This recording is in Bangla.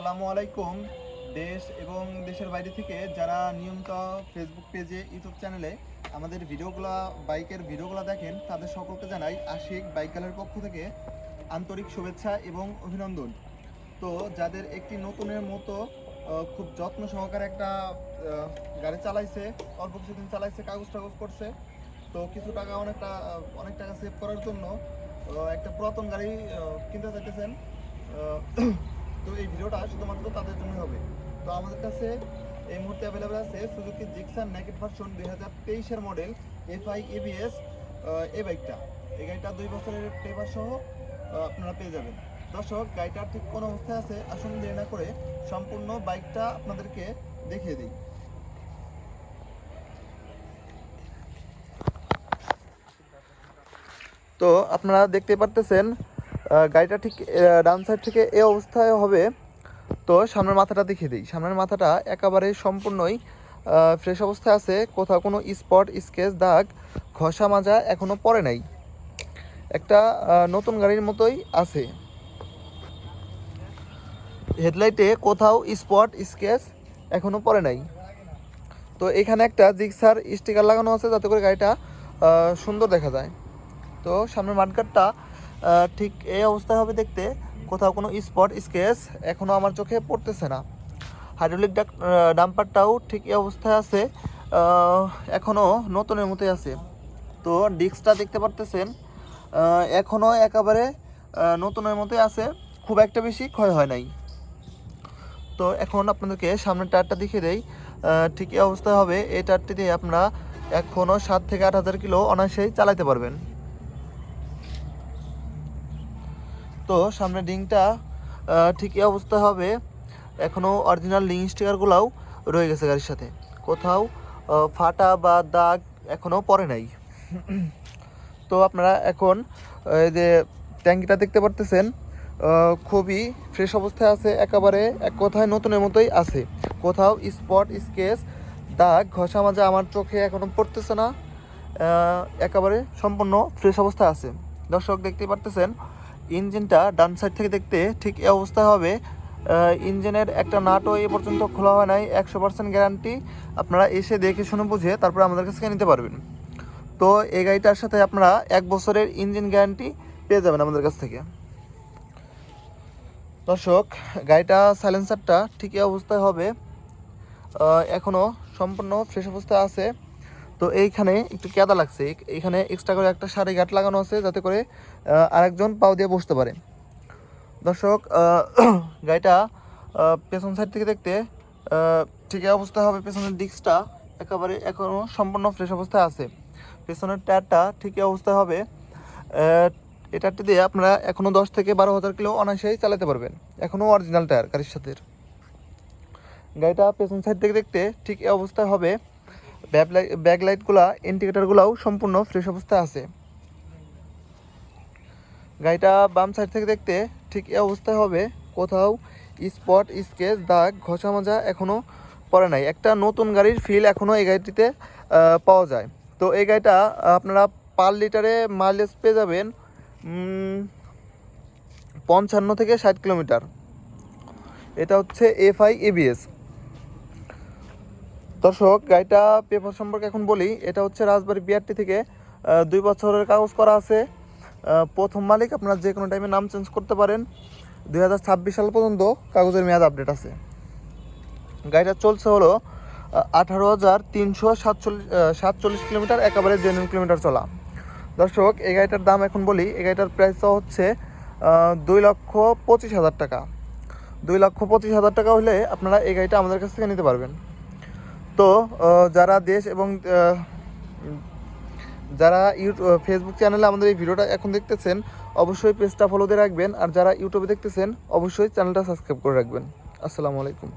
আসসালামু আলাইকুম। দেশ এবং দেশের বাইরে থেকে যারা নিয়মিত ফেসবুক পেজে, ইউটিউব চ্যানেলে আমাদের বাইকের ভিডিওগুলো দেখেন, তাদের সকলকে জানাই আশিক বাইক গ্যালারির পক্ষ থেকে আন্তরিক শুভেচ্ছা এবং অভিনন্দন। তো যাদের একটি নতুনের মতো খুব যত্ন সহকারে একটা গাড়ি চালাইছে, অল্প কিছুদিন চালাইছে, কাগজ টাগজ করছে, তো কিছু টাকা অনেক টাকা সেভ করার জন্য একটা পুরাতন গাড়ি কিনতে চাইতেছেন, তো এই ভিডিওটা শুধুমাত্র তাদের জন্য হবে। তো আমাদের কাছে এই মুহূর্তে অ্যাভেলেবেল আছে সুজুকি জিক্সার নেকেড ভার্সন 2023-এর মডেল FI ABS এই বাইকটা। এই গাড়িটা 2 বছরের পেপার সহ আপনারা পেয়ে যাবেন। দর্শক, গাড়িটার ঠিক কোন অবস্থায় আছে আসুন দেরি না করে সম্পূর্ণ বাইকটা আপনাদেরকে দেখিয়ে দিই। তো আপনারা দেখতে পারতেছেন গাড়িটা ঠিক ডান সাইড থেকে এই অবস্থায় হবে। তো সামনের মাথাটা দেখিয়ে দিই। সামনের মাথাটা একেবারে সম্পূর্ণই ফ্রেশ অবস্থায় আছে, কোথাও কোনো স্পট, স্কেচ, দাগ, ঘষা মাজা এখনও পড়ে নাই, একটা নতুন গাড়ির মতোই আছে। হেডলাইটে কোথাও স্পট, স্কেচ এখনও পড়ে নাই। তো এখানে একটা জিক্সার স্টিকার লাগানো আছে যাতে করে গাড়িটা সুন্দর দেখা যায়। তো সামনের মাঠগাটটা ঠিক এই অবস্থায় হবে দেখতে, কোথাও কোনো স্পট, স্কেচ এখনও আমার চোখে পড়তেছে না। হাইড্রোলিক ডাম্পারটাও ঠিক এই অবস্থায় আছে, এখনও নতুনের মতোই আছে। তো ডিস্কটা দেখতে পারতেছেন এখনও একেবারে নতুনের মতোই আছে, খুব একটা বেশি ক্ষয় হয় নাই। তো এখন আপনাদেরকে সামনের টায়ারটা দেখিয়ে দেই। ঠিক এই অবস্থায় হবে। এই টায়ারটি দিয়ে আপনারা এখনও 7 থেকে 8,000 কিলো অনায়াসেই চালাতে পারবেন। তো সামনের রিংটা ঠিক এই অবস্থা হবে, এখনও অরিজিনাল রিং স্টিকারগুলোও রয়ে গেছে গাড়ির সাথে, কোথাও ফাটা বা দাগ এখনও পড়ে নাই। তো আপনারা এখন এই যে ট্যাঙ্কিটা দেখতে পারতেছেন খুবই ফ্রেশ অবস্থায় আছে, একেবারে এক কথায় নতুনের মতোই আছে, কোথাও স্পট, স্কেচ, দাগ, ঘষা মাজা আমার চোখে এখনও পড়তেছে না, একেবারে সম্পূর্ণ ফ্রেশ অবস্থায় আছে। দর্শক দেখতে পারতেছেন ইঞ্জিনটা ডান সাইড থেকে দেখতে ঠিক এই অবস্থায় হবে। ইঞ্জিনের একটা নাটও এ পর্যন্ত খোলা হয় নাই, 100% গ্যারান্টি। আপনারা এসে দেখে শুনে বুঝে তারপরে আমাদের কাছ থেকে নিতে পারবেন। তো এই গাড়িটার সাথে আপনারা 1 বছরের ইঞ্জিন গ্যারান্টি পেয়ে যাবেন আমাদের কাছ থেকে। দর্শক, গাড়িটা সাইলেন্সারটা ঠিক এই অবস্থায় হবে, এখনও সম্পূর্ণ ফ্রেশ অবস্থায় আছে। তো এইখানে একটু কেদা লাগছে, এইখানে এক্সট্রা করে একটা সারি গাঁট লাগানো আছে যাতে করে আরেকজন পাও দিয়ে বসতে পারে। দর্শক, গাড়িটা পেছন সাইড থেকে দেখতে ঠিক এই অবস্থা হবে। পেছনের ডিস্কটা একেবারে এখনও সম্পূর্ণ ফ্রেশ অবস্থায় আছে। পেছনের টায়ারটা ঠিক এই অবস্থায় হবে। এটারটি দিয়ে আপনারা এখনও 10 থেকে 12,000 কিলো অনায়াসেই চালাতে পারবেন, এখনও অরিজিনাল টায়ার গাড়ির সাথে। গাড়িটা পেছন সাইড থেকে দেখতে ঠিক এই অবস্থায় হবে। ব্যাকলাইটগুলা, ইন্ডিকেটারগুলোও সম্পূর্ণ ফ্রেশ অবস্থায় আছে। গাড়িটা বাম সাইড থেকে দেখতে ঠিক এই অবস্থায় হবে, কোথাও স্পট, স্কেচ, দাগ, ঘষা মাজা এখনও পড়ে নাই, একটা নতুন গাড়ির ফিল এখনও এই গাড়িটিতে পাওয়া যায়। তো এই গাড়িটা আপনারা পার লিটারে মাইলেজ পেয়ে যাবেন 55 থেকে 60 কিলোমিটার। এটা হচ্ছে FI ABS। দর্শক, গাড়িটা পেপার সম্পর্কে এখন বলি। এটা হচ্ছে রাজবাড়ী BRT থেকে 2 বছরের কাগজ করা আছে। প্রথম মালিক, আপনারা যে কোনো টাইমে নাম চেঞ্জ করতে পারেন। 2026 সাল পর্যন্ত কাগজের মেয়াদ আপডেট আছে। গাড়িটা চলছে হলো 18,347 কিলোমিটার, একেবারে জেনুইন কিলোমিটার চলা। দর্শক, এই গাড়িটার দাম এখন বলি। এই গাড়িটার প্রাইসটা হচ্ছে 2,25,000 টাকা। 2,25,000 টাকা হলে আপনারা এই গাড়িটা আমাদের কাছ থেকে নিতে পারবেন। তো যারা দেশ এবং যারা ফেসবুক চ্যানেলে আমাদের এই ভিডিওটা এখন দেখতেছেন, অবশ্যই পেজটা ফলো দিয়ে রাখবেন। আর যারা ইউটিউবে দেখতেছেন, অবশ্যই চ্যানেলটা সাবস্ক্রাইব করে রাখবেন। আসসালামু আলাইকুম।